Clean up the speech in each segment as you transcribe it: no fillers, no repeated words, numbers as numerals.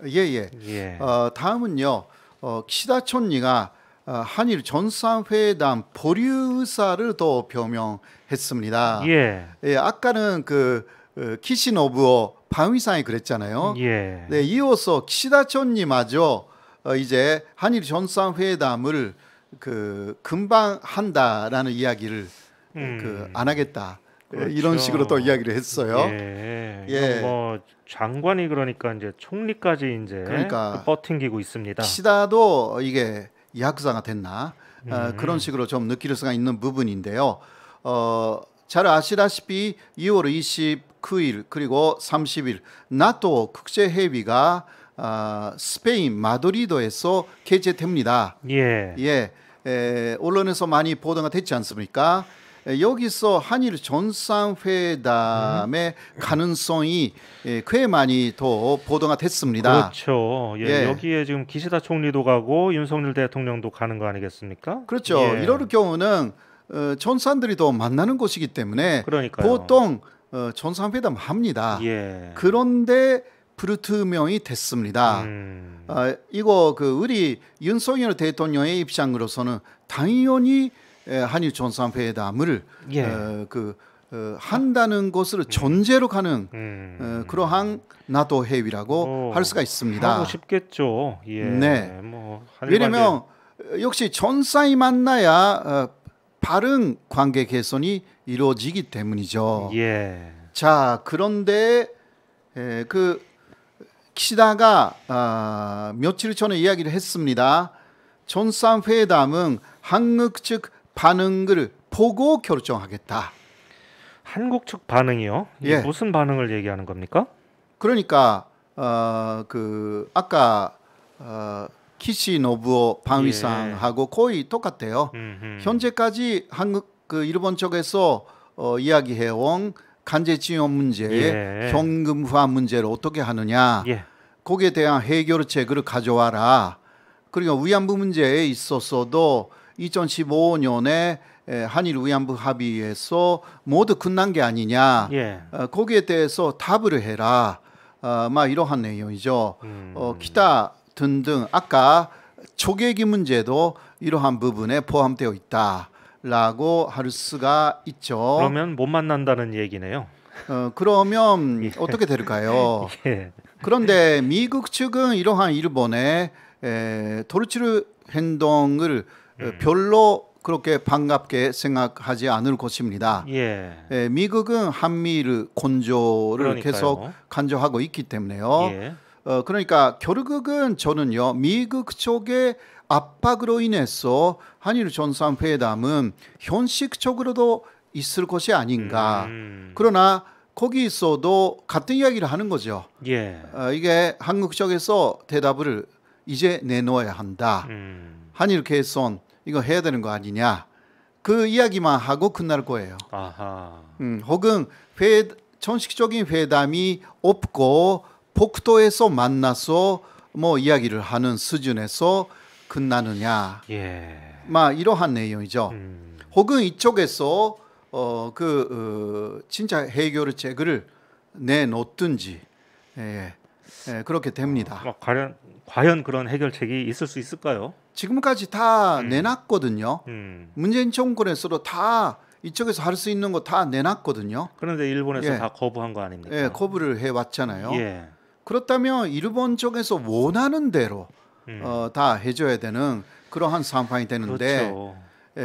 예. 예. 다음은요. 기시다 총리가 한일 정상회담 보류 의사를 또表明했습니다. 예. 예, 아까는 키시노부오 방위상이 그랬잖아요. 예. 네, 이어서 기시다 총리마저 이제 한일 정상회담을 금방 한다라는 이야기를 안 하겠다. 그렇죠. 이런 식으로 또 이야기를 했어요. 예. 예. 뭐 장관이 그러니까 이제 총리까지 이제 그러니까 버팅기고 있습니다. 기시다도 이게 야쿠자가 됐나 그런 식으로 좀 느낄 수가 있는 부분인데요. 잘 아시다시피 2월 29일 그리고 30일 나토 국제회의가 스페인 마드리드에서 개최됩니다. 예. 언론에서 많이 보도가 됐지 않습니까? 여기서 한일 정상회담의 가능성이 꽤 많이 더 보도가 됐습니다. 그렇죠. 예. 여기에 지금 기시다 총리도 가고 윤석열 대통령도 가는 거 아니겠습니까? 그렇죠. 예. 이럴 경우는 정상들이 더 만나는 곳이기 때문에 그러니까요. 보통 정상회담 합니다. 예. 그런데 불투명이 됐습니다. 이거 우리 윤석열 대통령의 입장으로서는 당연히 한일 정상회담을 한다는 것을 전제로 가는 그러한 나토 회의라고 할 수가 있습니다. 하고 싶겠죠. 예. 네. 뭐 왜냐하면 역시 정상이 만나야 바른 관계 개선이 이루어지기 때문이죠. 예. 자, 그런데 기시다가 며칠 전에 이야기를 했습니다. 정상회담은 한국 측 반응을 보고 결정하겠다. 한국 측 반응이요? 예. 무슨 반응을 얘기하는 겁니까? 그러니까 아까 키시노부오 방위상하고 거의 똑같아요. 현재까지 일본 쪽에서 이야기해온 간제지원 문제, 현금화 문제를 어떻게 하느냐, 거기에 대한 해결책을 가져와라. 그리고 위안부 문제에 있어서도 2015년에 한일 위안부 합의에서 모두 끝난 게 아니냐. 거기에 대해서 답을 해라. 막 이러한 내용이죠. 기타 등등 아까 초계기 문제도 이러한 부분에 포함되어 있다라고 할 수가 있죠. 그러면 못 만난다는 얘기네요. 그러면 어떻게 될까요? 그런데 미국 측은 이러한 일본의 토르치르 행동을 별로 그렇게 반갑게 생각하지 않을 것입니다. 미국은 한미일 건조를 계속 간조하고 있기 때문에요. 그러니까 결국은 저는요, 미국 쪽의 압박으로 인해서 한일 정상회담은 현실적으로도 있을 것이 아닌가. 그러나 거기서도 같은 이야기를 하는 거죠. 이게 한국 쪽에서 대답을 이제 내놓아야 한다. 한일 개선 이거 해야 되는 거 아니냐. 그 이야기만 하고 끝날 거예요. 혹은 정식적인 회담이 없고 복도에서 만나서 뭐 이야기를 하는 수준에서 끝나느냐. 막 이러한 내용이죠. 혹은 이쪽에서 진짜 해결책을 내놓든지 그렇게 됩니다. 과연 그런 해결책이 있을 수 있을까요? 지금까지 다 내놨거든요. 문재인 정권에서도 다 이쪽에서 할 수 있는 거 다 내놨거든요. 그런데 일본에서 다 거부한 거 아닙니까? 거부를 해왔잖아요. 그렇다면 일본 쪽에서 원하는 대로 다 해줘야 되는 그러한 상황이 되는데,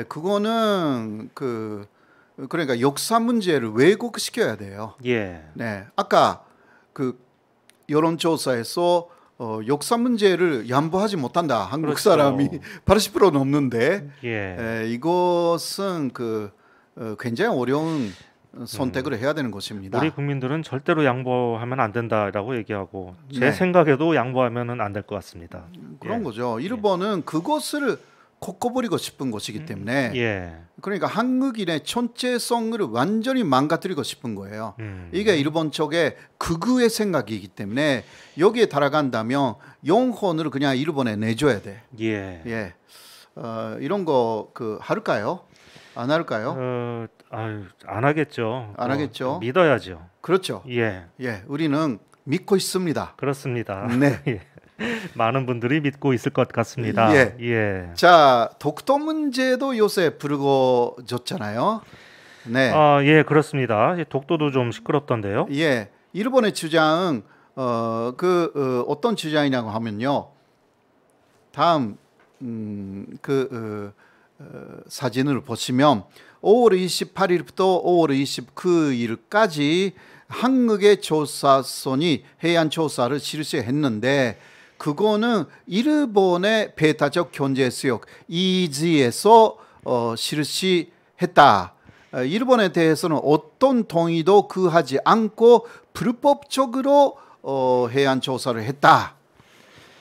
그거는 그러니까 역사 문제를 왜곡시켜야 돼요. 아까 여론조사에서 역사 문제를 양보하지 못한다. 한국 사람이 80% 넘는데 이것은 굉장히 어려운 선택을 해야 되는 것입니다. 우리 국민들은 절대로 양보하면 안 된다라고 얘기하고 제 생각에도 양보하면은 안 될 것 같습니다. 그런 거죠. 일본은 그것을 꺾어버리고 싶은 것이기 때문에 그러니까 한국인의 천재성을 완전히 망가뜨리고 싶은 거예요. 이게 일본 쪽의 극우의 생각이기 때문에 여기에 달아간다면 영혼을 그냥 일본에 내줘야 돼. 이런 거 할까요? 안 할까요? 안 하겠죠. 안 하겠죠. 믿어야죠. 그렇죠. 우리는 믿고 있습니다. 그렇습니다. 네. 예. 많은 분들이 믿고 있을 것 같습니다. 예. 예. 자, 독도 문제도 요새 불거졌잖아요. 네. 예, 그렇습니다. 독도도 좀 시끄럽던데요. 예. 일본의 주장은 어떤 주장이냐고 하면요. 다음 사진을 보시면 5월 28일부터 5월 29일까지 한국의 조사선이 해안 조사를 실시했는데 그거는 일본의 배타적 경제 수역 EEZ에서 실시했다. 일본에 대해서는 어떤 동의도 구하지 않고 불법적으로 해안 조사를 했다.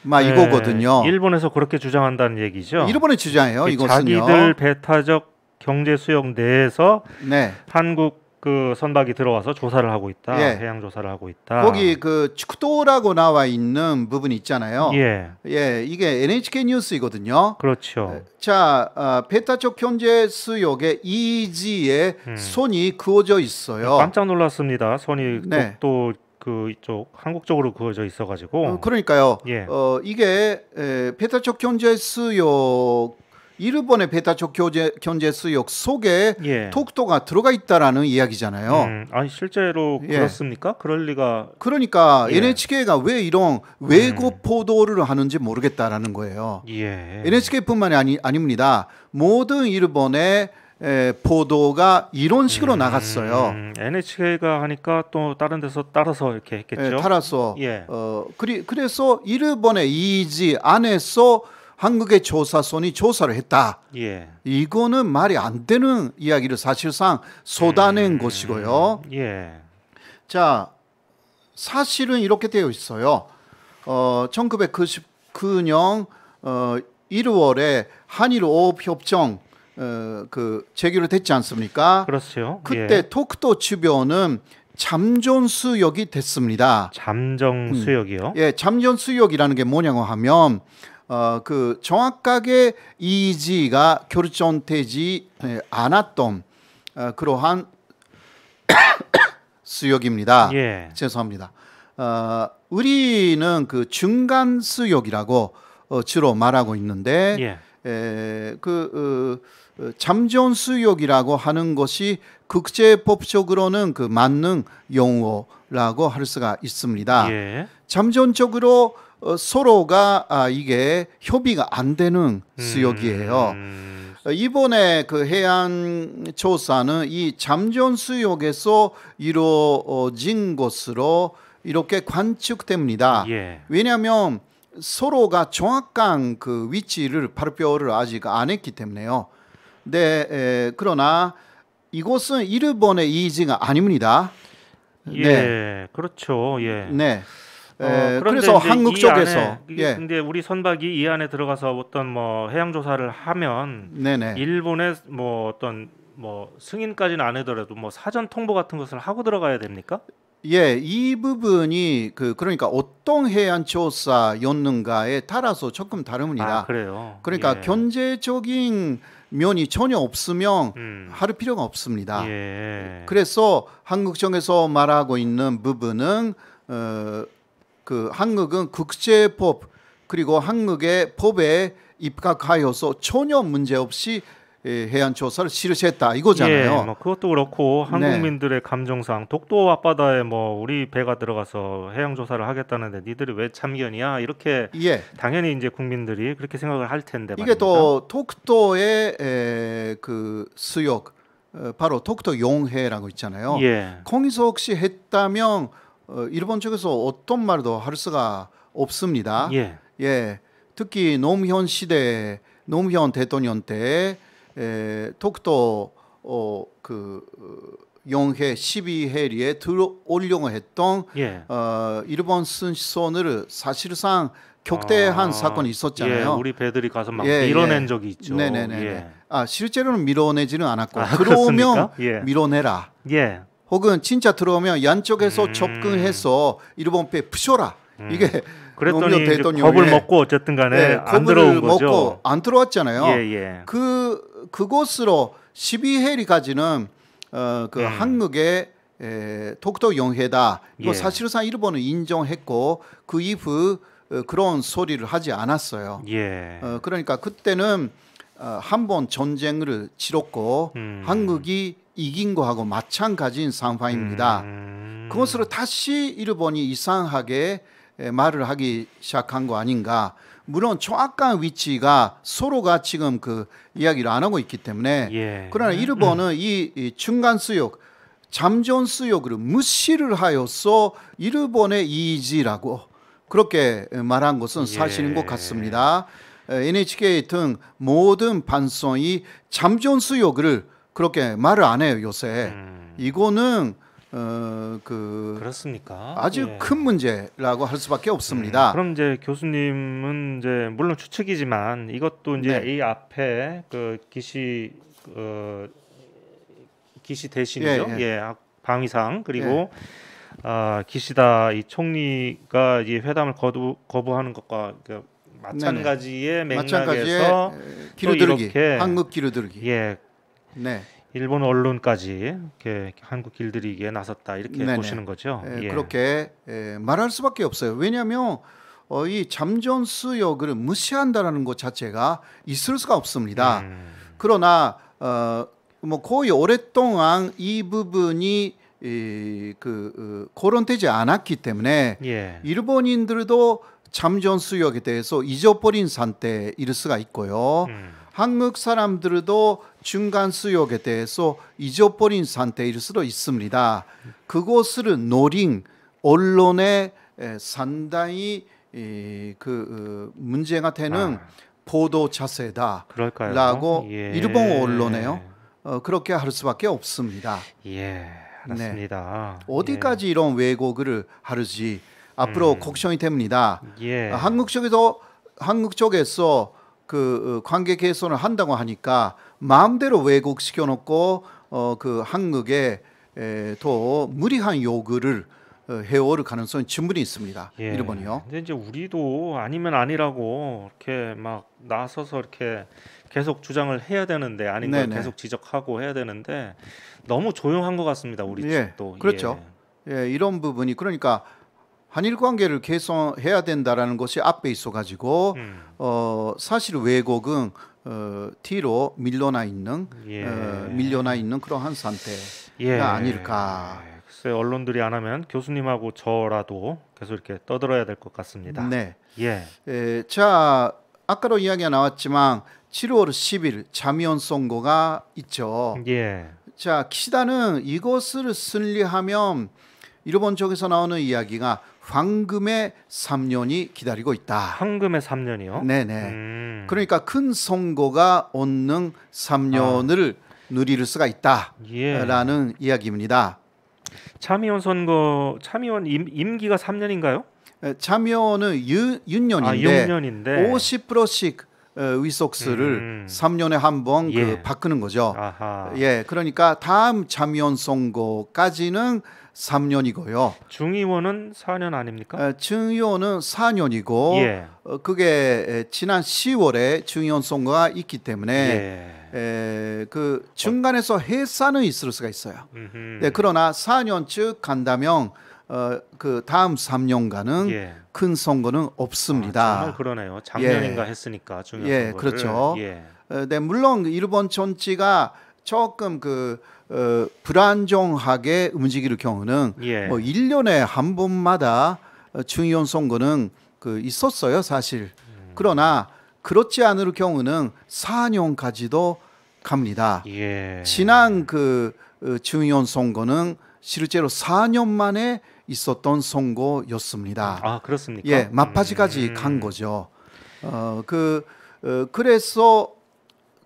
이거거든요. 일본에서 그렇게 주장한다는 얘기죠. 일본의 주장이에요. 이것은요. 자기들 배타적 경제 수역 내에서 네. 한국 그 선박이 들어와서 조사를 하고 있다. 예. 해양 조사를 하고 있다. 거기 그 축도라고 나와 있는 부분이 있잖아요. 예. 예, 이게 NHK 뉴스이거든요. 그렇죠. 자, 배타적 경제 수역의 EEZ에 손이 그어져 있어요. 깜짝 놀랐습니다. 손이 네. 또 그쪽 한국 쪽으로 그어져 있어가지고. 그러니까요. 예. 이게 배타적 경제 수역 일본의 배타적 경제 수역 속에 예. 독도가 들어가 있다라는 이야기잖아요. 아니 실제로 예. 그렇습니까? 그럴 리가. 그러니까 예. NHK가 왜 이런 왜곡 보도를 하는지 모르겠다라는 거예요. 예. NHK뿐만이 아닙니다. 모든 일본의 보도가 이런 식으로 나갔어요. NHK가 하니까 또 다른 데서 따라서 이렇게 했겠죠. 따라서. 예. 그래서 일본의 EEZ 안에서 한국의 조사선이 조사를 했다. 예. 이거는 말이 안 되는 이야기를 사실상 쏟아낸 것이고요. 예. 자, 사실은 이렇게 되어 있어요. 1999년 1월에 한일 오업협정 제기를 됐지 않습니까? 그렇죠. 그때 예. 독도 주변은 잠정 수역이 됐습니다. 잠정 수역이요? 예, 잠정 수역이라는 게 뭐냐고 하면 정확하게 EEZ가 결정되지 않았던 그러한 수역입니다. 예. 죄송합니다. 우리는 그 중간 수역이라고 주로 말하고 있는데 잠정 수역이라고 하는 것이 국제법적으로는 그 맞는 용어라고 할 수가 있습니다. 예. 잠정적으로 서로가 이게 협의가 안 되는 수역이에요. 이번에 그 해안 조사는 이 잠정 수역에서 이루어진 것으로 이렇게 관측됩니다. 예. 왜냐하면 서로가 정확한 그 위치를 발표를 아직 안 했기 때문에요. 네, 그러나 이곳은 일본의 EEZ가 아닙니다. 예, 네. 그렇죠. 예. 네. 그래서 한국 쪽에서 근데 우리 선박이 이 안에 들어가서 어떤 뭐 해양 조사를 하면 네네. 일본의 뭐 어떤 뭐 승인까지는 안 하더라도 뭐 사전 통보 같은 것을 하고 들어가야 됩니까? 예, 이 부분이 그러니까 어떤 해안 조사였는가에 따라서 조금 다릅니다. 그래요. 그러니까 예. 경제적인 면이 전혀 없으면 할 필요가 없습니다. 예. 그래서 한국정에서 말하고 있는 부분은 그 한국은 국제법 그리고 한국의 법에 입각하여서 전혀 문제 없이 해안 조사를 실시했다 이거잖아요. 예, 뭐 그것도 그렇고 한국민들의 감정상 독도 앞바다에 뭐 우리 배가 들어가서 해양 조사를 하겠다는데 니들이 왜 참견이야? 이렇게 당연히 이제 국민들이 그렇게 생각을 할 텐데 이게 또 독도의 그 수역 바로 독도 용해라고 있잖아요. 거기서 혹시 했다면 일본 쪽에서 어떤 말도 할 수가 없습니다. 특히 노무현 시대 노무현 대통령 때 독도 용해 12해리에 들어오려고 했던 일본 선수를 사실상 격대한 사건이 있었잖아요. 우리 배들이 가서 막 밀어낸 적이 있죠. 네네네. 실제로는 밀어내지는 않았고 들어오면 밀어내라. 혹은 진짜 들어오면 양쪽에서 접근해서 일본 배 부셔라. 이게 그랬더니 겁을 먹고 어쨌든 간에 안 들어온 거죠. 먹고 안 들어왔잖아요. 그곳으로 12해리까지는 그 한국의 독도 용해다. 이거 예. 사실상 일본은 인정했고 그 이후 그런 소리를 하지 않았어요. 예. 그러니까 그때는 한 번 전쟁을 치렀고 한국이 이긴 거하고 마찬가지인 상황입니다. 그것으로 다시 일본이 이상하게 말을 하기 시작한 거 아닌가. 물론 정확한 위치가 서로가 지금 그 이야기를 안 하고 있기 때문에 예. 그러나 일본은 이 중간 수역, 잠전 수역을 무시를 하여서 일본의 이의지라고 그렇게 말한 것은 사실인 것 같습니다. NHK 등 모든 방송이 잠전 수역을 그렇게 말을 안 해요 요새. 이거는 그렇습니까? 아주 큰 문제라고 할 수밖에 없습니다. 그럼 이제 교수님은 이제 물론 추측이지만 이것도 이제 이 앞에 그 기시 대신이죠. 방위상 그리고 기시다 이 총리가 이 회담을 거부하는 것과 마찬가지의 맥락에서 기르들기, 한국 기르들기. 네. 일본 언론까지 이렇게 한국 길들이기에 나섰다 이렇게 보시는 거죠. 그렇게 말할 수밖에 없어요. 왜냐하면 이 잠전 수역을 무시한다라는 것 자체가 있을 수가 없습니다. 그러나 뭐 거의 오랫동안 이 부분이 거론되지 않았기 때문에 일본인들도 잠전 수역에 대해서 잊어버린 상태일 수가 있고요. 한국 사람들도 중간 수역에 대해서 잊어버린 상태일 수도 있습니다. 그것을 노린 언론의 상당히 문제가 되는 보도 자세다라고 일본 언론에요. 그렇게 할 수밖에 없습니다. 알았습니다. 어디까지 이런 왜곡을 하는지 앞으로 걱정이 됩니다. 한국 쪽에서 그 관계 개선을 한다고 하니까 마음대로 왜곡시켜 놓고 그 한국에 더 무리한 요구를 해올 가능성이 충분히 있습니다. 일본이요. 근데 이제 우리도 아니면 아니라고 이렇게 막 나서서 이렇게 계속 주장을 해야 되는데 아닌 걸 계속 지적하고 해야 되는데 너무 조용한 것 같습니다. 우리 측도. 그렇죠. 이런 부분이 그러니까 한일 관계를 개선해야 된다라는 것이 앞에 있어가지고 사실 왜곡은 뒤로 밀려나 있는 그러한 상태가 아닐까. 글쎄 언론들이 안 하면 교수님하고 저라도 계속 이렇게 떠들어야 될 것 같습니다. 자 아까도 이야기가 나왔지만 7월 10일 자미원 선거가 있죠. 자 키시다는 이것을 승리하면 일본 쪽에서 나오는 이야기가 황금의 3년이 기다리고 있다. 황금의 3년이요? 네네. 그러니까 큰 선거가 얻는 3년을 누릴 수가 있다라는 이야기입니다. 참의원 임기가 3년인가요? 참의원은 6년인데 50%씩 의석수를 3년에 한 번 바꾸는 거죠. 그러니까 다음 참의원 선거까지는 3년이고요. 중의원은 4년 아닙니까? 중의원은 4년이고 그게 지난 10월에 중의원 선거가 있기 때문에 그 중간에서 해산은 있을 수가 있어요. 그러나 4년 쭉 간다면 그 다음 3년간은 큰 선거는 없습니다. 정말 그러네요. 작년인가 했으니까 중요한 선거를. 그렇죠. 물론 일본 정치가 조금 불안정하게 움직일 경우는 뭐 1년에 한 번마다 중의원 선거는 있었어요, 사실. 그러나 그렇지 않을 경우는 4년까지도 갑니다. 지난 중의원 선거는 실제로 4년 만에 있었던 선거였습니다. 그렇습니까? 막바지까지 간 거죠. 그래서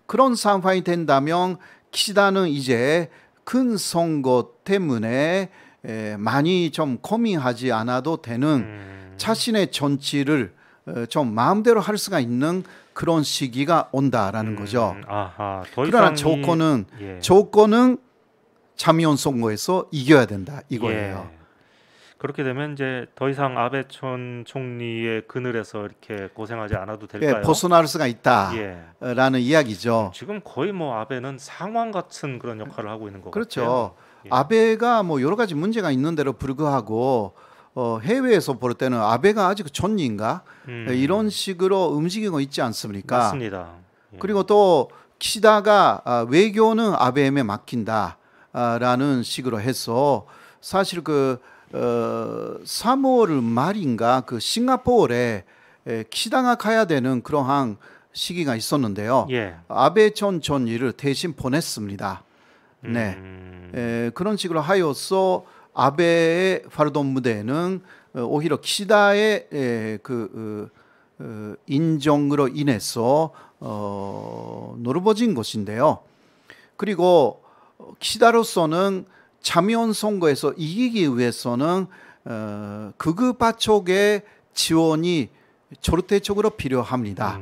그런 상황이 된다면 키시다는 이제 큰 선거 때문에 많이 좀 고민하지 않아도 되는 자신의 정치를 좀 마음대로 할 수가 있는 그런 시기가 온다라는 거죠. 그러나 조건은 참의원 선거에서 이겨야 된다 이거예요. 그렇게 되면 이제 더 이상 아베 전 총리의 그늘에서 이렇게 고생하지 않아도 될까요? 벗어날 수가 있다라는 이야기죠. 지금 거의 뭐 아베는 상황 같은 그런 역할을 하고 있는 것 같아요. 그렇죠. 아베가 뭐 여러 가지 문제가 있는데도 불구하고 해외에서 볼 때는 아베가 아직 존리인가 이런 식으로 움직이고 있지 않습니까? 맞습니다. 그리고 또 키시다가 외교는 아베에게 맡긴다라는 식으로 해서 사실 그 3월 말인가 그 싱가포르에 키시다가 가야 되는 그러한 시기가 있었는데요. 아베 전 총리를 대신 보냈습니다. 네, 그런 식으로 하여서 아베의 활동 무대는 오히려 키시다의 인정으로 인해서 넓어진 것인데요. 그리고 키시다로서는 참여연 선거에서 이기기 위해서는 극우파 쪽의 지원이 절대적으로 필요합니다.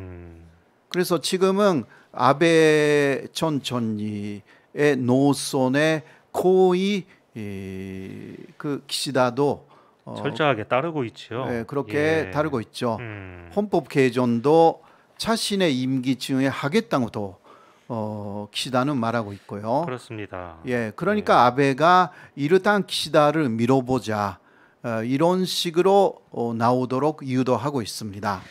그래서 지금은 아베 전 총리의 노선에 거의 그 키시다도 철저하게 따르고 있죠. 네, 그렇게 따르고 있죠. 헌법 개정도 자신의 임기 중에 하겠다고도 키시다는 말하고 있고요. 그렇습니다. 그러니까 아베가 일단 키시다를 밀어보자 이런 식으로 나오도록 유도하고 있습니다.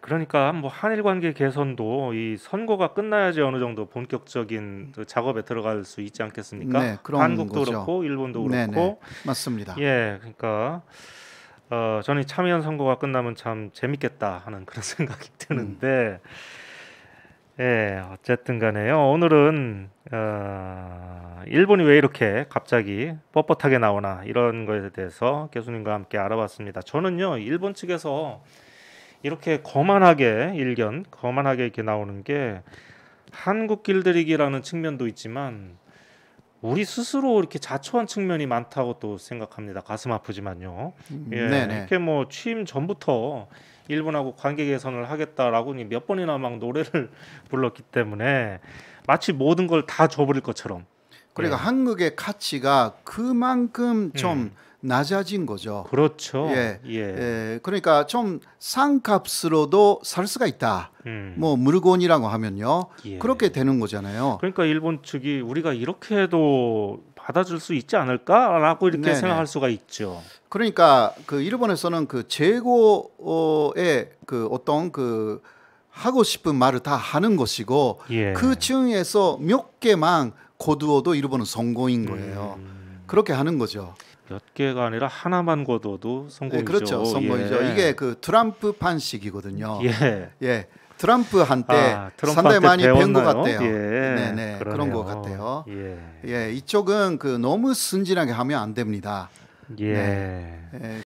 그러니까 뭐 한일 관계 개선도 이 선거가 끝나야지 어느 정도 본격적인 작업에 들어갈 수 있지 않겠습니까? 네, 그런 한국도 거죠. 그렇고 일본도 그렇고. 네네, 맞습니다. 그러니까 저는 참여연 선거가 끝나면 참 재밌겠다 하는 그런 생각이 드는데 어쨌든 간에요. 오늘은 일본이 왜 이렇게 갑자기 뻣뻣하게 나오나 이런 거에 대해서 교수님과 함께 알아봤습니다. 저는요, 일본 측에서 이렇게 거만하게 이렇게 나오는 게 한국 길들이기라는 측면도 있지만 우리 스스로 이렇게 자초한 측면이 많다고 또 생각합니다. 가슴 아프지만요. 이렇게 뭐 취임 전부터 일본하고 관계 개선을 하겠다라고 몇 번이나 막 노래를 불렀기 때문에 마치 모든 걸 다 줘버릴 것처럼. 그러니까 한국의 가치가 그만큼 좀 낮아진 거죠. 그렇죠. 그러니까 좀 싼 값으로도 살 수가 있다. 뭐 물건이라고 하면요. 그렇게 되는 거잖아요. 그러니까 일본 측이 우리가 이렇게 해도 받아줄 수 있지 않을까라고 이렇게 생각할 수가 있죠. 그러니까 그 일본에서는 그 재고의 그 어떤 그 하고 싶은 말을 다 하는 것이고 그 층에서 몇 개만 거두어도 일본은 성공인 거예요. 그렇게 하는 거죠. 몇 개가 아니라 하나만 거둬도 성공이죠. 그렇죠. 성공이죠. 이게 그 트럼프 판식이거든요. 트럼프 한때 상당히 많이 배운 것 같아요. 그런 것 같아요. 이쪽은 그 너무 순진하게 하면 안 됩니다.